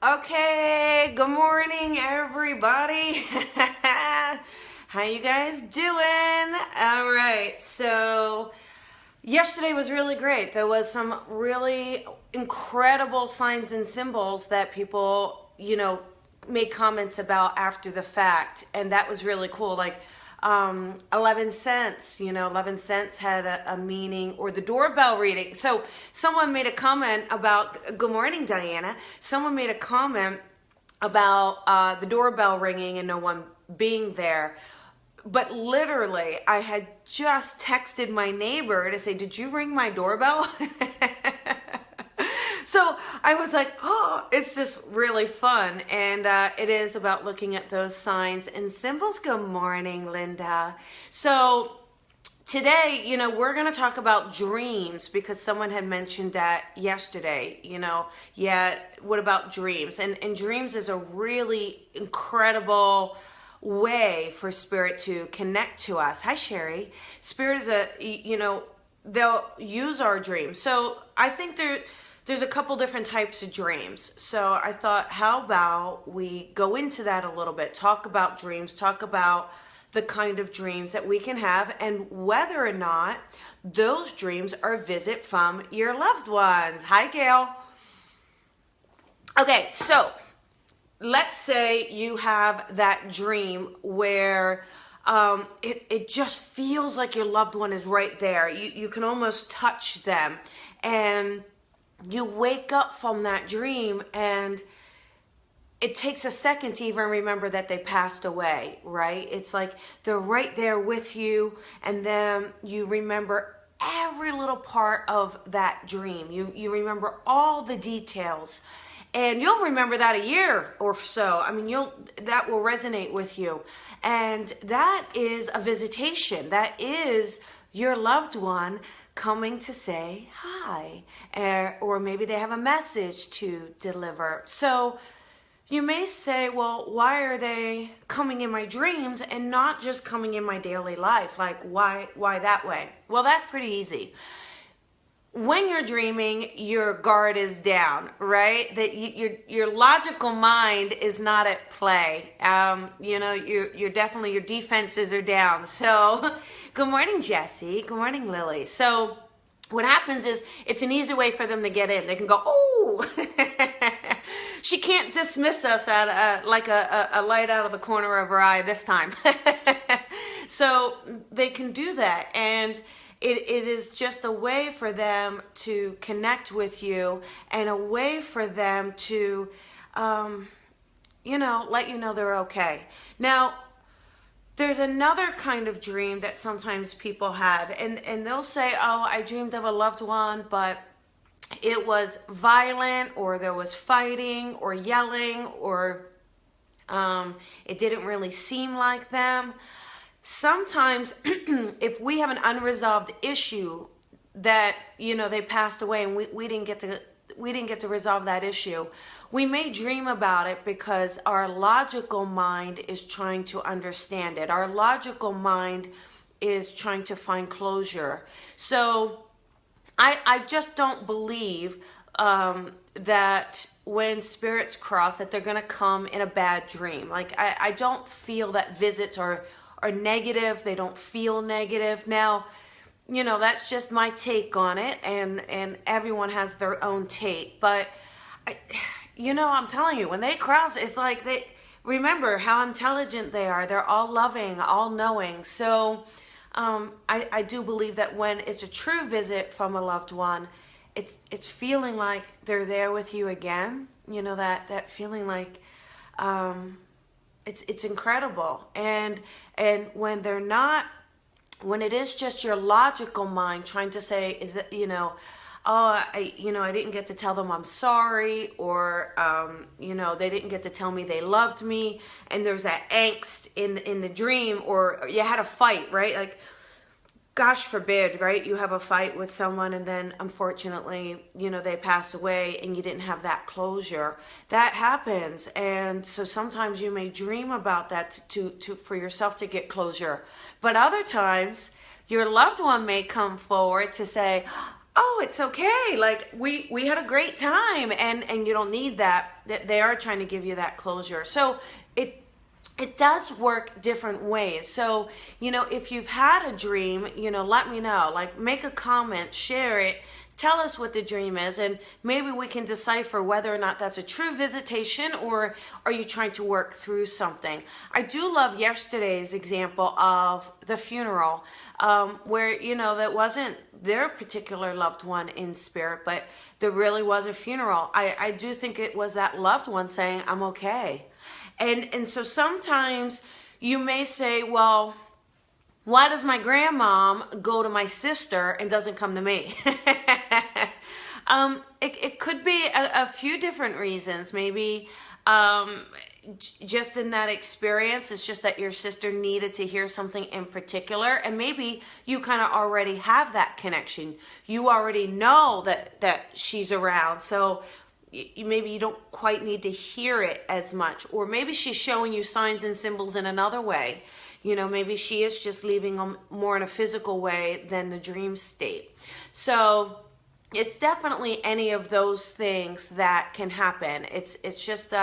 Okay, good morning, everybody. How you guys doing? All right, so yesterday was really great. There was some really incredible signs and symbols that people, made comments about after the fact, and that was really cool. Like 11 cents, 11 cents had a meaning, or the doorbell reading. So someone made a comment about, good morning, Diana. Someone made a comment about the doorbell ringing and no one being there. But literally, I had just texted my neighbor to say, did you ring my doorbell? So I was like, oh, it's just really fun. And it is about looking at those signs and symbols. Good morning, Linda. So today, we're going to talk about dreams because someone had mentioned that yesterday, yeah, what about dreams? And dreams is a really incredible way for spirit to connect to us. Hi, Sherry. Spirit is they'll use our dreams. So I think there's a couple different types of dreams. So I thought, how about we go into that a little bit, talk about dreams, talk about the kind of dreams that we can have and whether or not those dreams are a visit from your loved ones. Hi, Gail. Okay, so let's say you have that dream where it just feels like your loved one is right there. You can almost touch them, and you wake up from that dream and it takes a second to even remember that they passed away, right? It's like they're right there with you, and then you remember every little part of that dream. You remember all the details, and you'll remember that a year or so. I mean, that will resonate with you. And that is a visitation. That is your loved one coming to say hi, or maybe they have a message to deliver. So you may say, well, why are they coming in my dreams and not just coming in my daily life? Like, why that way? Well, that's pretty easy. When you're dreaming, your guard is down, right? That your logical mind is not at play. You're definitely, your defenses are down. So, good morning, Jesse. Good morning, Lily. So, what happens is it's an easy way for them to get in. They can go, oh, she can't dismiss us at like a light out of the corner of her eye this time. So they can do that, and it is just a way for them to connect with you, and a way for them to, let you know they're okay. Now, there's another kind of dream that sometimes people have, and they'll say, oh, I dreamed of a loved one, but it was violent, or there was fighting or yelling, or it didn't really seem like them. Sometimes if we have an unresolved issue that, they passed away and we didn't get to resolve that issue, we may dream about it because our logical mind is trying to understand it. Our logical mind is trying to find closure. So I just don't believe that when spirits cross that they're going to come in a bad dream. Like, I don't feel that visits are negative. They don't feel negative. Now, that's just my take on it, and everyone has their own take. But, I'm telling you, when they cross, it's like they remember how intelligent they are. They're all loving, all knowing. So I do believe that when it's a true visit from a loved one, it's feeling like they're there with you again. That feeling like it's incredible. And when they're not, when it is just your logical mind trying to say, is that, oh, I didn't get to tell them I'm sorry, or, they didn't get to tell me they loved me, and there's that angst in the dream, or you had a fight, right? Like, gosh forbid, right? You have a fight with someone, and then unfortunately, they pass away, and you didn't have that closure. That happens, and so sometimes you may dream about that for yourself to get closure. But other times, your loved one may come forward to say, oh, it's okay. Like we had a great time, and you don't need that. That they are trying to give you that closure. So it does work different ways. So, if you've had a dream, let me know. Like, make a comment, share it, tell us what the dream is, and maybe we can decipher whether or not that's a true visitation, or are you trying to work through something. I do love yesterday's example of the funeral, where, that wasn't their particular loved one in spirit, but there really was a funeral. I do think it was that loved one saying, I'm okay. And so sometimes you may say, well, why does my grandmom go to my sister and doesn't come to me? It could be a few different reasons. Maybe just in that experience, it's just that your sister needed to hear something in particular, and maybe you kind of already have that connection. You already know that she's around, so maybe you don't quite need to hear it as much. Or maybe she's showing you signs and symbols in another way. Maybe she is just leaving them more in a physical way than the dream state. So it's definitely any of those things that can happen. It's just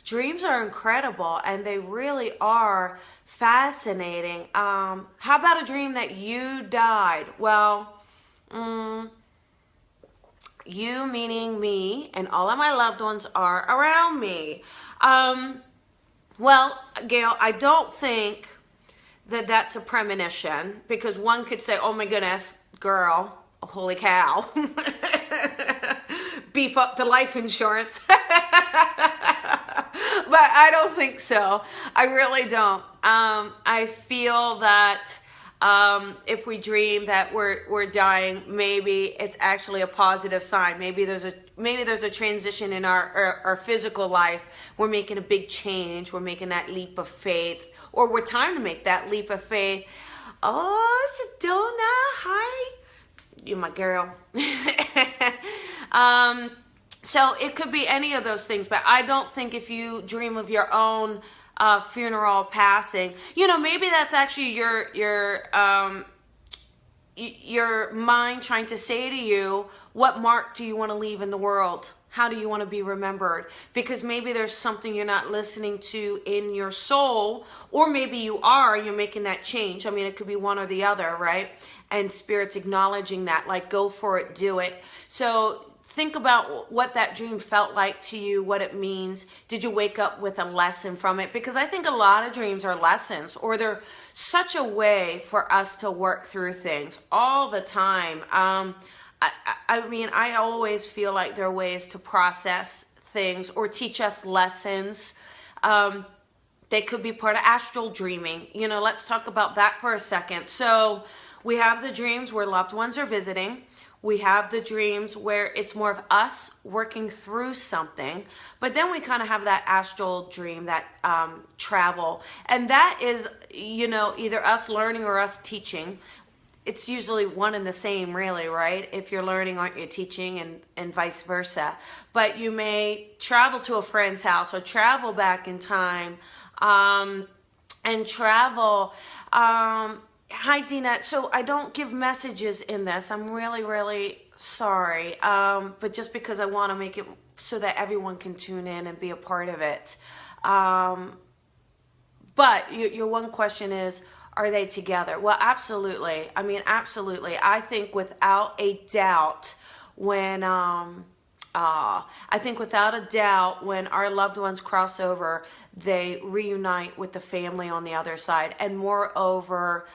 dreams are incredible, and they really are fascinating. How about a dream that you died? Well, you meaning me, and all of my loved ones are around me. Well, Gail, I don't think that that's a premonition, because one could say, oh my goodness, girl, holy cow, beef up the life insurance. But I don't think so. I really don't. I feel that if we dream that we're dying, maybe it's actually a positive sign. Maybe there's a transition in our physical life. We're making a big change. We're making that leap of faith, or we're trying to make that leap of faith. Oh, Sedona, hi, you're my girl. So it could be any of those things, but I don't think if you dream of your own funeral passing, maybe that's actually your mind trying to say to you, what mark do you want to leave in the world? How do you want to be remembered? Because maybe there's something you're not listening to in your soul, or maybe you are, you're making that change. I mean, it could be one or the other, right? And Spirit's acknowledging that, like, go for it, do it. So think about what that dream felt like to you, what it means. Did you wake up with a lesson from it? Because I think a lot of dreams are lessons, or they're such a way for us to work through things all the time. I mean, I always feel like there are ways to process things or teach us lessons. They could be part of astral dreaming. Let's talk about that for a second. So we have the dreams where loved ones are visiting. We have the dreams where it's more of us working through something. But then we kind of have that astral dream, that travel. And that is, either us learning or us teaching. It's usually one and the same, really, right? If you're learning, aren't you teaching, and vice versa. But you may travel to a friend's house or travel back in time, and travel. Hi, Dina. So I don't give messages in this. I'm really, really sorry. But just because I want to make it so that everyone can tune in and be a part of it. But your one question is, are they together? Well, absolutely. I mean, absolutely. I think without a doubt when when our loved ones cross over, they reunite with the family on the other side. And moreover,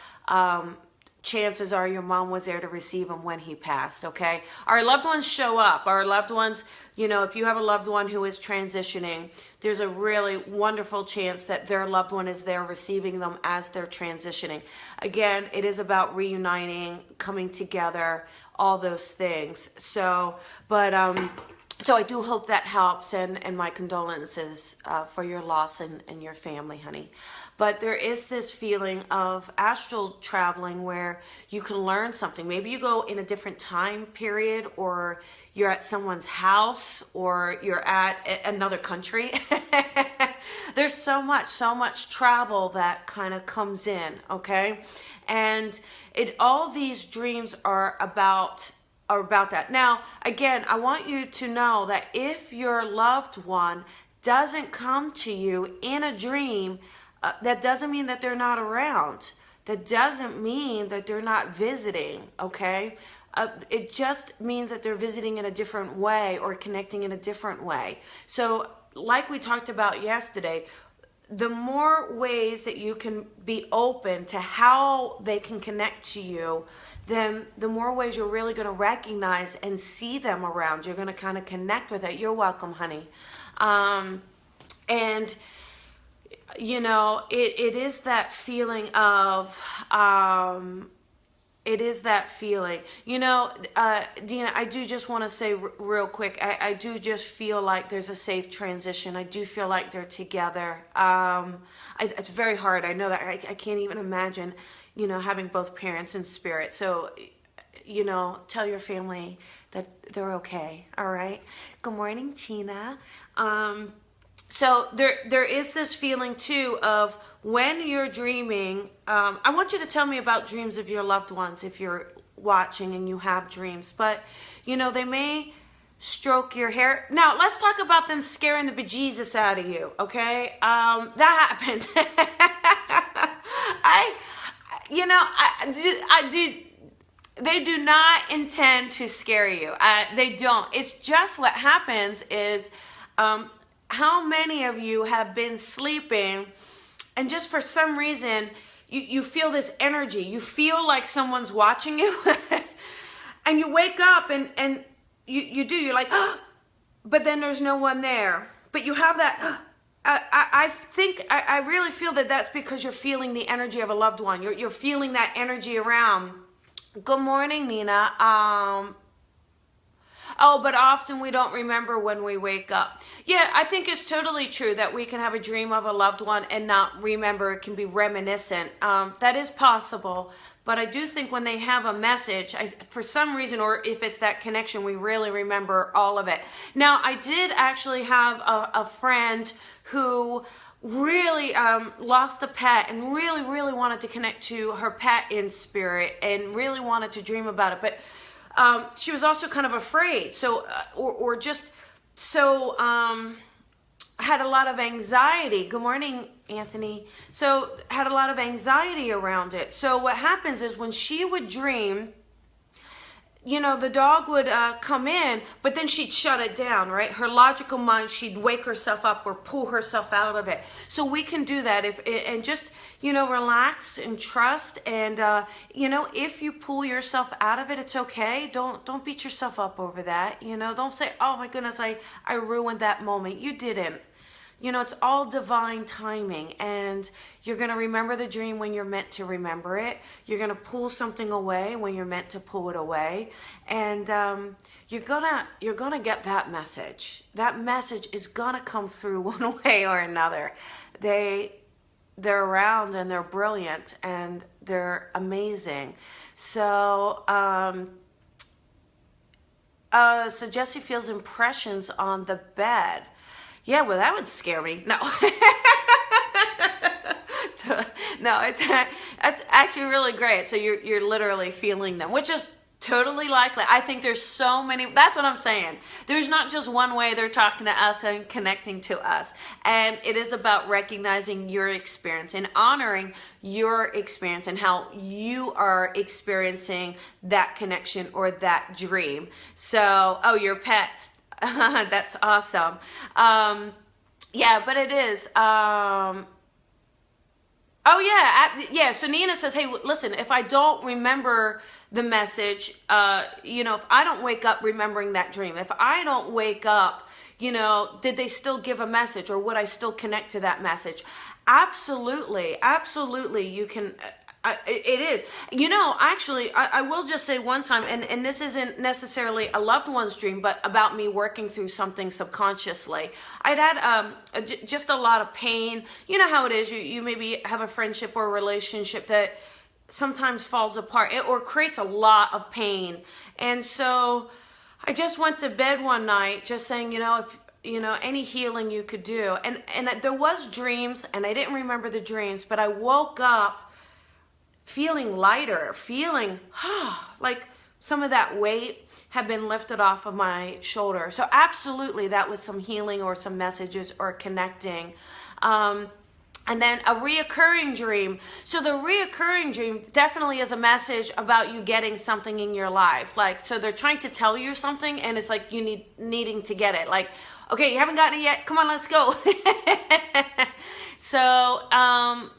chances are your mom was there to receive him when he passed, okay? Our loved ones show up. Our loved ones, if you have a loved one who is transitioning, there's a really wonderful chance that their loved one is there receiving them as they're transitioning. Again, it is about reuniting, coming together, all those things. So I do hope that helps, and my condolences for your loss and your family, honey. But there is this feeling of astral traveling where you can learn something. Maybe you go in a different time period, or you're at someone's house, or you're at another country. There's so much travel that kind of comes in, okay? And all these dreams are about about that. Now, again, I want you to know that if your loved one doesn't come to you in a dream, that doesn't mean that they're not around. That doesn't mean that they're not visiting, okay? It just means that they're visiting in a different way or connecting in a different way. So, like we talked about yesterday, the more ways that you can be open to how they can connect to you, then the more ways you're really going to recognize and see them around. You're going to kind of connect with it. You're welcome, honey. And you know, it is that feeling of, it is that feeling. You know, Dina, I do just want to say real quick, I do just feel like there's a safe transition. I do feel like they're together. It's very hard. I know that I can't even imagine, you know, having both parents in spirit. So, you know, tell your family that they're okay. All right. Good morning, Tina. So there is this feeling too of when you're dreaming. I want you to tell me about dreams of your loved ones if you're watching and you have dreams. But, you know, they may stroke your hair. Now, let's talk about them scaring the bejesus out of you, okay? That happens. I do. They do not intend to scare you. They don't. It's just what happens is, how many of you have been sleeping and just for some reason you feel this energy. You feel like someone's watching you and you wake up and you're like, oh, but then there's no one there. But you have that, I really feel that that's because you're feeling the energy of a loved one. You're feeling that energy around. Good morning, Nina. Oh, but often we don't remember when we wake up. Yeah, I think it's totally true that we can have a dream of a loved one and not remember. It can be reminiscent. That is possible. But I do think when they have a message, for some reason, or if it's that connection, we really remember all of it. Now, I did actually have a friend who really lost a pet and really wanted to connect to her pet in spirit and really wanted to dream about it. But she was also kind of afraid, so had a lot of anxiety. Good morning, Anthony. So had a lot of anxiety around it. So what happens is when she would dream, you know, the dog would come in, but then she'd shut it down, right? Her logical mind, she'd wake herself up or pull herself out of it. So we can do that and just, you know, relax and trust. And, you know, if you pull yourself out of it, it's okay. Don't beat yourself up over that. You know, don't say, oh my goodness, I ruined that moment. You didn't. You know, it's all divine timing, and you're going to remember the dream when you're meant to remember it. You're going to pull something away when you're meant to pull it away, and you're gonna get that message. That message is gonna come through one way or another. They're around and they're brilliant and they're amazing. So so Jessie feels impressions on the bed. Yeah, well, that would scare me. No. No, it's actually really great. So you're literally feeling them, which is totally likely. I think there's so many. That's what I'm saying. There's not just one way they're talking to us and connecting to us. And it is about recognizing your experience and honoring your experience and how you are experiencing that connection or that dream. So, oh, your pets. That's awesome. Yeah, but it is. Oh yeah. So Nina says, hey, listen, if I don't remember the message, you know, if I don't wake up remembering that dream, if I don't wake up, you know, did they still give a message or would I still connect to that message? Absolutely. You can. It is. You know, actually, I will just say one time, and this isn't necessarily a loved one's dream, but about me working through something subconsciously. I'd had just a lot of pain. You know how it is. You maybe have a friendship or a relationship that sometimes falls apart or creates a lot of pain. And so I just went to bed one night just saying, you know, if you know, any healing you could do. And there was dreams, and I didn't remember the dreams, but I woke up feeling lighter, feeling like some of that weight have been lifted off of my shoulder. So absolutely, that was some healing or some messages or connecting. And then a reoccurring dream. So the reoccurring dream definitely is a message about you getting something in your life. Like, so they're trying to tell you something, and it's like you needing to get it. Like, okay, you haven't gotten it yet. Come on, let's go. So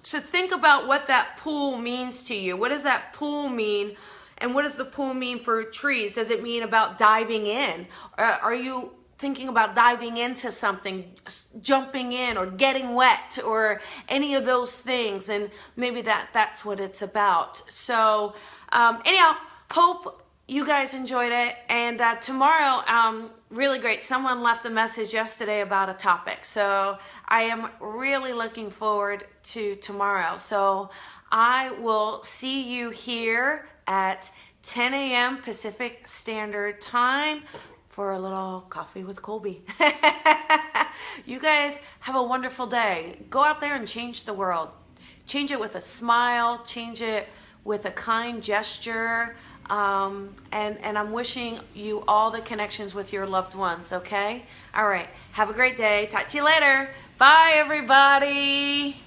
think about what that pool means to you. What does that pool mean? And what does the pool mean for trees? Does it mean about diving in? Are you thinking about diving into something, jumping in, or getting wet, or any of those things? And maybe that's what it's about. So anyhow, hope you guys enjoyed it. And tomorrow, really great. Someone left a message yesterday about a topic. So I am really looking forward to tomorrow. So I will see you here at 10 a.m. Pacific Standard Time for a little coffee with Colby. You guys have a wonderful day. Go out there and change the world. Change it with a smile. Change it with a kind gesture. And I'm wishing you all the connections with your loved ones, okay? All right. Have a great day. Talk to you later. Bye, everybody.